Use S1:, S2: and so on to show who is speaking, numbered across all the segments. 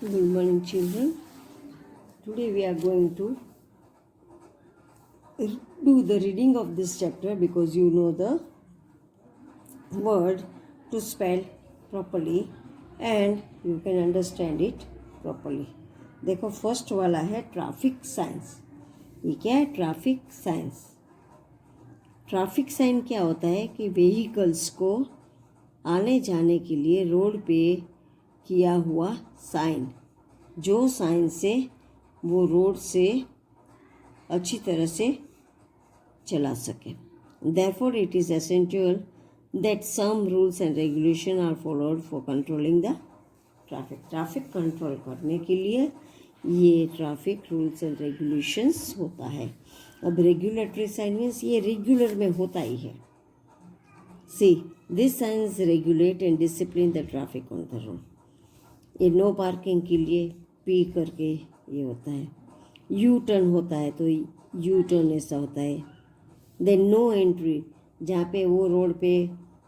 S1: Good morning, children. Today we are going to do the reading of this chapter because you know the word to spell properly and you can understand it properly. देखो first वाला है traffic science. ये क्या है? Traffic science. Traffic sign क्या होता है कि व्हीकल्स को आने जाने के लिए रोड पे किया हुआ साइन, जो साइन से वो रोड से अच्छी तरह से चला सके. Therefore, it is essential that some rules and regulation are followed for controlling the traffic. Traffic control करने के लिए ये ट्रैफिक रूल्स एंड रेगुलेशंस होता है. अब रेगुलेटरी साइन मीन्स ये रेगुलर में होता ही है. See this science regulate and discipline the traffic on the road. ये नो पार्किंग के लिए पी करके ये होता है. यू टर्न होता है तो यू टर्न ऐसा होता है. देन नो एंट्री, जहाँ पे वो रोड पे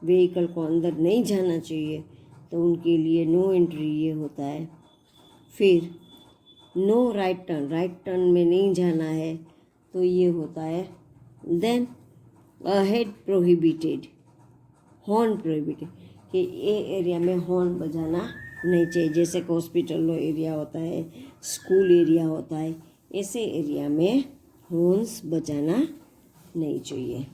S1: व्हीकल को अंदर नहीं जाना चाहिए तो उनके लिए नो एंट्री ये होता है. फिर no right turn, right turn में नहीं जाना है तो ये होता है. Then ahead prohibited, horn prohibited, कि ये एरिया में हॉर्न बजाना नहीं चाहिए. जैसे कि हॉस्पिटल एरिया होता है, स्कूल एरिया होता है, ऐसे एरिया में हॉर्न्स बजाना नहीं चाहिए.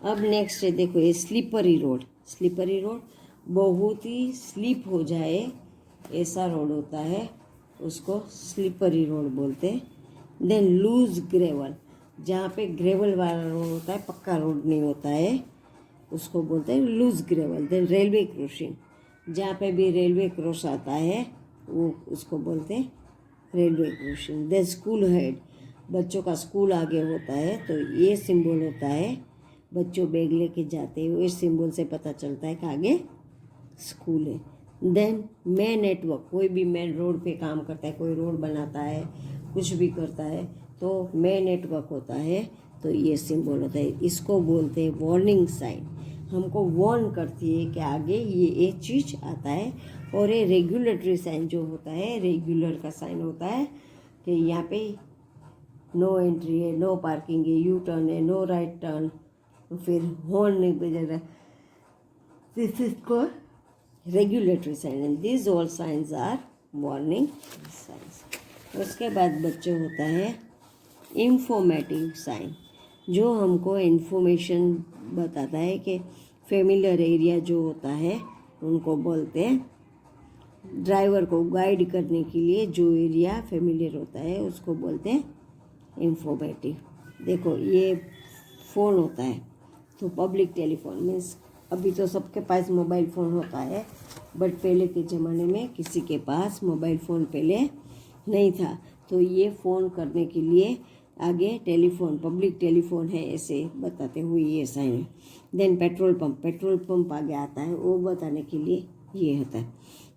S1: अब नेक्स्ट है, देखो ये स्लिपरी रोड. स्लिपरी रोड बहुत ही स्लिप हो जाए ऐसा रोड होता है, उसको स्लिपरी रोड बोलते हैं. देन लूज ग्रेवल, जहाँ पे ग्रेवल वाला रोड होता है, पक्का रोड नहीं होता है, उसको बोलते हैं loose gravel. Then railway crossing, जहाँ पे भी रेलवे क्रॉस आता है वो उसको बोलते हैं railway crossing. Then school head, बच्चों का स्कूल आगे होता है तो ये सिंबल होता है. बच्चों बैग लेके जाते हैं, इस सिंबल से पता चलता है कि आगे स्कूल है. देन मेन नेटवर्क, कोई भी मेन रोड पे काम करता है, कोई रोड बनाता है, कुछ भी करता है तो मेन नेटवर्क होता है तो ये सिंबल होता है. इसको बोलते हैं वार्निंग साइन. हमको वार्न करती है कि आगे ये एक चीज़ आता है. और ये रेगुलेटरी साइन जो होता है, रेगुलर का साइन होता है कि यहाँ पे नो एंट्री है, नो पार्किंग है, यू टर्न है, नो राइट टर्न, फिर हॉर्न नहीं बजेगा. This is called regulatory sign and this all signs are warning signs. उसके बाद बच्चों होता है इंफॉर्मेटिव साइन, जो हमको इन्फॉर्मेशन बताता है कि फेमिलियर एरिया जो होता है उनको बोलते हैं. ड्राइवर को गाइड करने के लिए जो एरिया फेमिलियर होता है उसको बोलते हैं इंफॉर्मेटिव. देखो ये फ़ोन होता है तो पब्लिक टेलीफोन मीन्स, अभी तो सबके पास मोबाइल फ़ोन होता है, बट पहले के ज़माने में किसी के पास मोबाइल फ़ोन पहले नहीं था तो ये फ़ोन करने के लिए आगे टेलीफोन, पब्लिक टेलीफोन है ऐसे बताते हुए ये साइन है. Then petrol pump, petrol pump आगे आता है वो बताने के लिए ये होता है.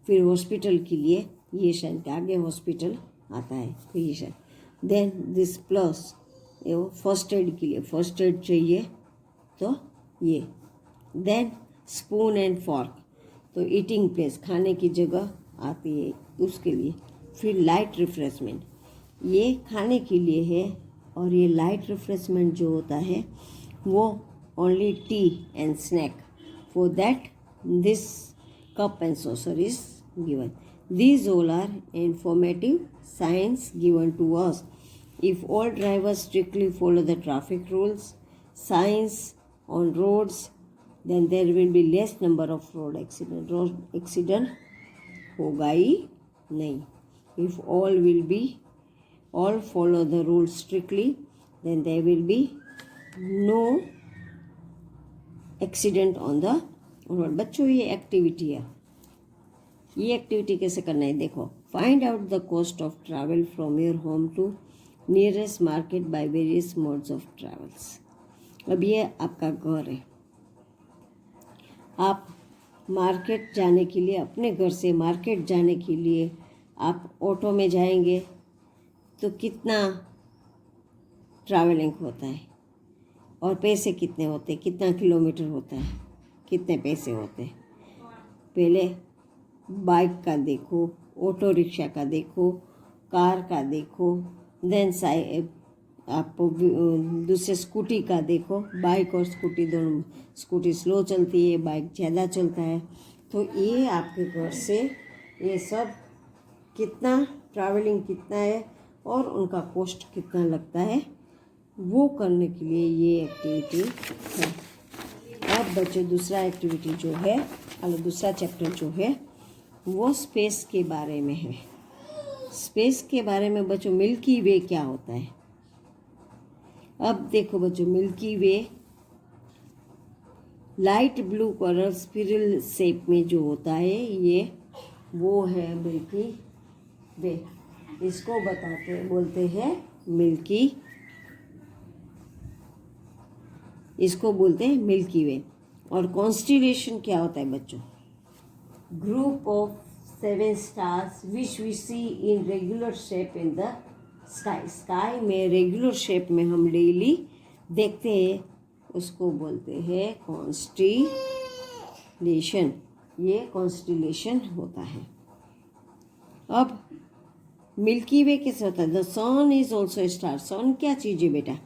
S1: फिर हॉस्पिटल के लिए ये साइन, के आगे हॉस्पिटल आता है तो ये साइन. देन दिस प्लस, ये फर्स्ट एड के लिए, फर्स्ट एड चाहिए तो ये. देन स्पून एंड फॉर्क, तो ईटिंग प्लेस, खाने की जगह आती है उसके लिए. फिर लाइट रिफ्रेशमेंट, ये खाने के लिए है. और ये लाइट रिफ्रेशमेंट जो होता है वो only tea and snack, for that this cup and saucer is given. These all are informative signs given to us. If all drivers strictly follow the traffic rules, signs on roads, then there will be less number of road accident. Road accident होगा ही नहीं. If all follow the rules strictly, then there will be no accident on the road. बच्चों ये activity है. ये activity कैसे करना है देखो. Find out the cost of travel from your home to nearest market by various modes of travels. अब ये आपका घर है, आप मार्केट जाने के लिए, अपने घर से मार्केट जाने के लिए आप ऑटो में जाएंगे तो कितना ट्रैवलिंग होता है और पैसे कितने होते हैं, कितना किलोमीटर होता है, कितने पैसे होते हैं. पहले बाइक का देखो, ऑटो रिक्शा का देखो, कार का देखो, देन आपको दूसरे स्कूटी का देखो। बाइक और स्कूटी दोनों, स्कूटी स्लो चलती है, बाइक ज़्यादा चलता है। तो ये आपके घर से ये सब कितना ट्रैवलिंग कितना है और उनका कॉस्ट कितना लगता है, वो करने के लिए ये एक्टिविटी है। अब बच्चों दूसरा एक्टिविटी जो है, दूसरा चैप्टर जो है वो स्पेस के बारे में है। स्पेस के बारे में बच्चों मिल्की वे क्या होता है। अब देखो बच्चों, मिल्की वे light blue colour spiral shape में जो होता है, ये वो है मिल्की वे। इसको बोलते हैं मिल्की, इसको बोलते हैं मिल्की वे। और कॉन्स्टिलेशन क्या होता है बच्चों? Group of 7 stars which we see in regular shape in the sky. Sky में रेगुलर शेप में हम डेली देखते हैं, उसको बोलते हैं कॉन्स्टिलेशन। ये कॉन्स्टिलेशन होता है। अब मिल्की वे कैसे होता है? The sun is also a star. Sun क्या चीज़ है बेटा?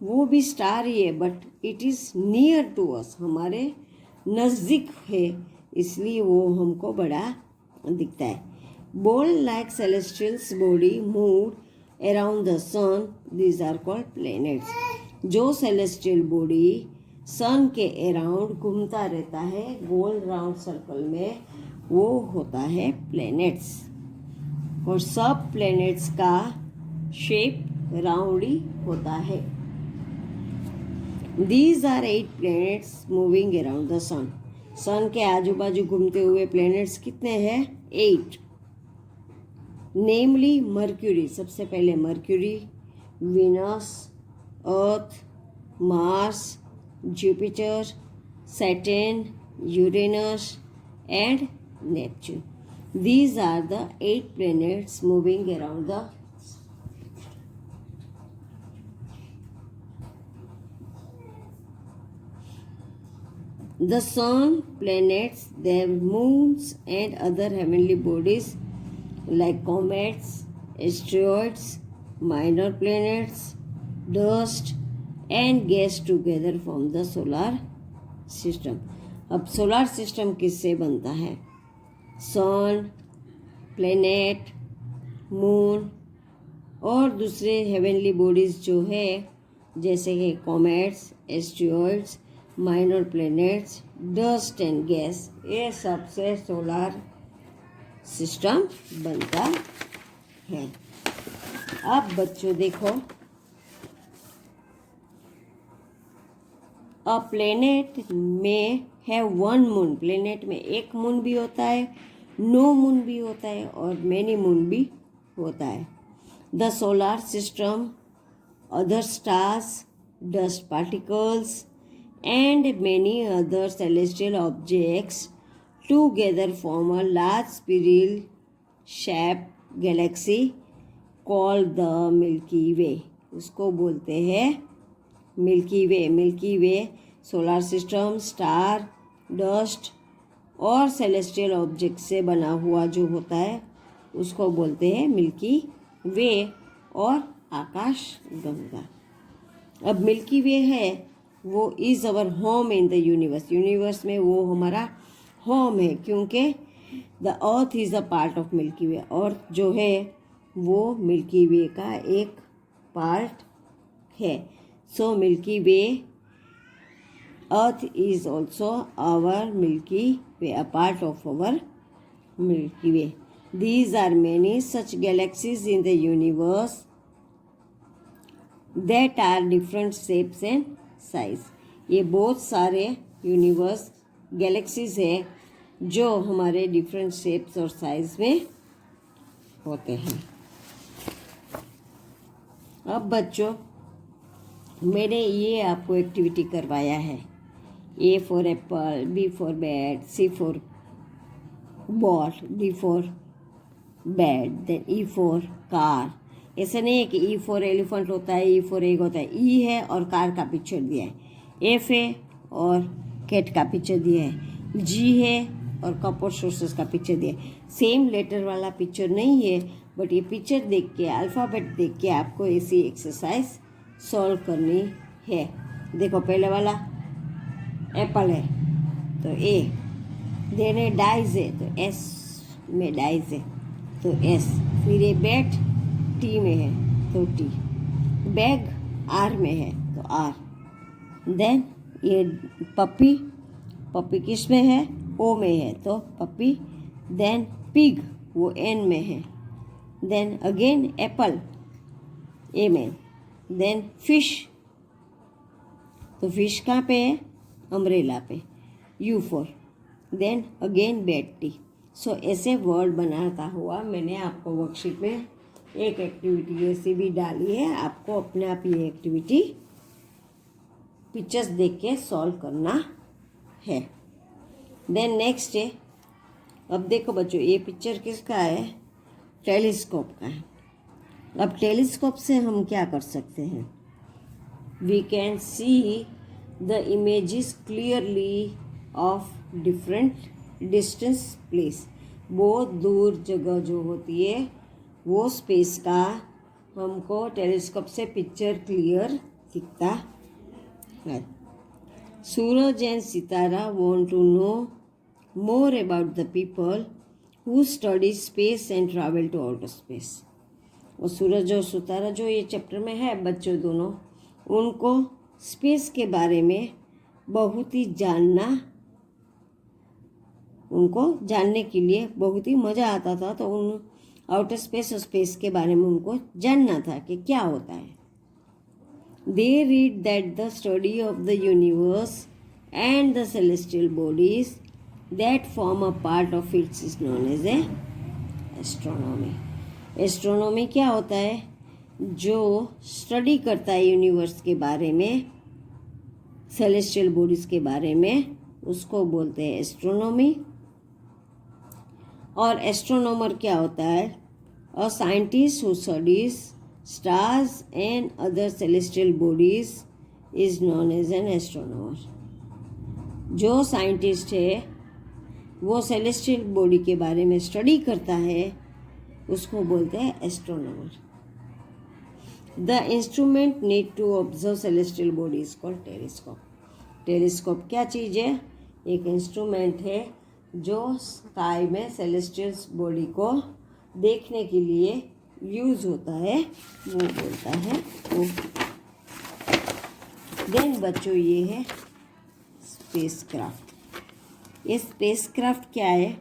S1: वो भी स्टार ही है, but it is near to us, हमारे नज़दीक है, इसलिए वो हमको बड़ा दिखता है। Ball like celestials body move around the sun, these are called planets. जो सेलेस्टियल बॉडी सन के अराउंड घूमता रहता है गोल राउंड सर्कल में, वो होता है प्लैनेट्स। और सब प्लैनेट्स का शेप राउंड ही होता है। These are 8 planets moving around the sun. सन के आजू बाजू घूमते हुए प्लैनेट्स कितने हैं? 8। नेमली मर्क्यूरी, सबसे पहले mercury, Venus, earth, Mars, Jupiter, Saturn, Uranus and Neptune. These are the 8 planets moving around the sun, planets, their moons and other heavenly bodies like comets, asteroids, minor planets, dust and gas together form the solar system. अब solar system किससे बनता है? सन, planet, moon और दूसरे heavenly bodies जो है, जैसे कि comets, asteroids, minor planets, dust and gas, ये सब से सोलर सिस्टम बनता है। अब बच्चों देखो, अ प्लैनेट में है 1 मून। प्लैनेट में एक मून भी होता है, नो मून भी होता है और मैनी मून भी होता है। The solar system, other stars, dust particles and many other celestial objects together form a large spiral shaped galaxy called the Milky Way. उसको बोलते हैं मिल्की वे। मिल्की वे सोलर सिस्टम, स्टार, डस्ट और celestial object से बना हुआ जो होता है, उसको बोलते हैं मिल्की वे और आकाश गंगा। अब मिल्की वे है वो is our home in the universe. Universe में वो हमारा होम है, क्योंकि the earth is a part of Milky Way. Earth जो है वो मिल्की वे का एक पार्ट है। So Milky Way, earth is also our Milky Way, a part of our Milky Way. These are many such galaxies in the universe that are different shapes and size. ये बहुत सारे universe galaxies है जो हमारे different shapes और size में होते हैं। अब बच्चों, मैंने ये आपको एक्टिविटी करवाया है। A for apple, B for bat, C for ball, D for bat, then E for car. ऐसा नहीं है कि ई फॉर एलिफेंट होता है, ई फॉर एग होता है। ई है और कार का पिक्चर दिया है, एफ है और कैट का पिक्चर दिया है, जी है और कप और सोर्सेस का पिक्चर दिया। सेम लेटर वाला पिक्चर नहीं है, बट ये पिक्चर देख के, अल्फ़ाबेट देख के आपको ऐसी एक्सरसाइज सॉल्व करनी है। देखो पहले वाला एप्पल है तो ए, देन ए डाइज है तो एस में डाइज है तो एस, फिर ये बैट टी में है तो टी, बैग आर में है तो आर, देन ये पपी, पपी किस में है, ओ में है तो पपी, देन पिग वो एन में है, देन अगेन एप्पल ए में, देन फिश तो फिश कहाँ पे है, अम्ब्रेला पे, U for, then again bed T. So ऐसे वर्ड बनाता हुआ मैंने आपको वर्कशीट में एक एक्टिविटी ऐसी भी डाली है, आपको अपने आप ये एक्टिविटी पिक्चर्स देख के सॉल्व करना है। देन नेक्स्ट है, अब देखो बच्चों ये पिक्चर किसका है, टेलीस्कोप का है। अब टेलीस्कोप से हम क्या कर सकते हैं, we can see the images clearly of different distance place. बहुत दूर जगह जो होती है वो स्पेस का हमको टेलीस्कोप से पिक्चर क्लियर दिखता है। सूरज एंड सितारा want to know more about the people who study space and travel to outer space. और सूरज और सितारा जो ये चैप्टर में है बच्चों दोनों, उनको स्पेस के बारे में बहुत ही उनको जानने के लिए बहुत ही मज़ा आता था, तो उन आउटर स्पेस और स्पेस के बारे में उनको जानना था कि क्या होता है। They read that the study of the universe and the celestial bodies that form a part of its is known as a astronomy. Astronomy क्या होता है, जो स्टडी करता है यूनिवर्स के बारे में, सेलेस्टियल बॉडीज के बारे में, उसको बोलते हैं एस्ट्रोनॉमी। और एस्ट्रोनॉमर क्या होता है, a scientist who studies stars and other celestial bodies is known as an astronomer. जो साइंटिस्ट है वो सेलेस्टियल बॉडी के बारे में स्टडी करता है, उसको बोलते हैं astronomer. The instrument need to observe celestial bodies called telescope. Telescope क्या चीज़ है, एक इंस्ट्रूमेंट है जो स्काई में सेलेस्टियल्स बॉडी को देखने के लिए यूज़ होता है, वो बोलता है वो। देन बच्चों ये है स्पेसक्राफ्ट। ये स्पेसक्राफ्ट क्या है,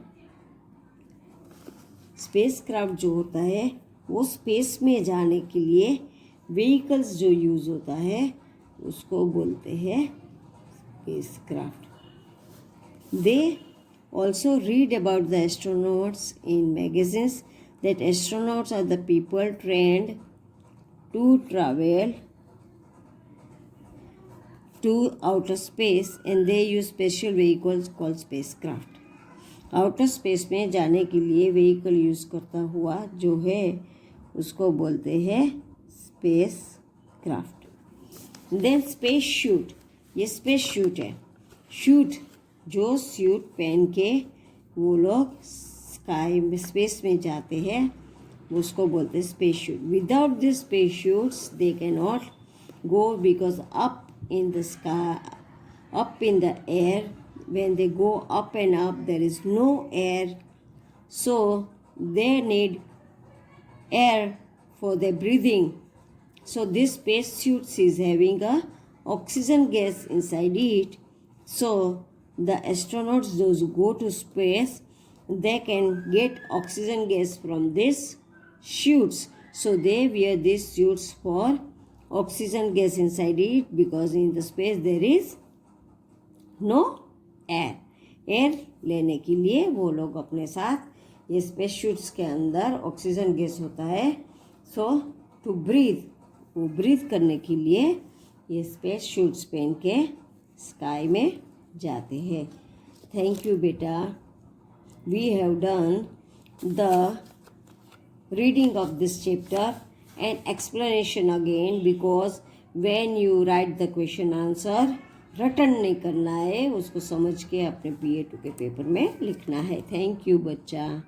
S1: स्पेसक्राफ्ट जो होता है वो स्पेस में जाने के लिए व्हीकल्स जो यूज़ होता है उसको बोलते हैं spacecraft. They also read about the astronauts in magazines that astronauts are the people trained to travel to outer space and they use special vehicles called spacecraft. Outer space में जाने के लिए व्हीकल यूज़ करता हुआ जो है उसको बोलते हैं spacecraft. Then space suit, ये स्पेस शूट है। शूट जो सूट पहन के वो लोग स्काई में स्पेस में जाते हैं उसको बोलते हैं space shoot. Without this space shoots they can not go because up in the sky, up in the air, when they go up and up there is no air, so they need air for their breathing. So this space suit is having a oxygen gas inside it, so the astronauts those who go to space they can get oxygen gas from these suits, so they wear these suits for oxygen gas inside it because in the space there is no air लेने के लिए वो लोग अपने साथ ये space shoots के अंदर ऑक्सीजन गैस होता है, सो टू ब्रीथ, वो ब्रीथ करने के लिए ये स्पेस शूट्स पहन के स्काई में जाते हैं। थैंक यू बेटा, we have done the reading of this chapter and explanation again because when you write the question answer रटन नहीं करना है, उसको समझ के अपने PA2 के पेपर में लिखना है। थैंक यू बच्चा।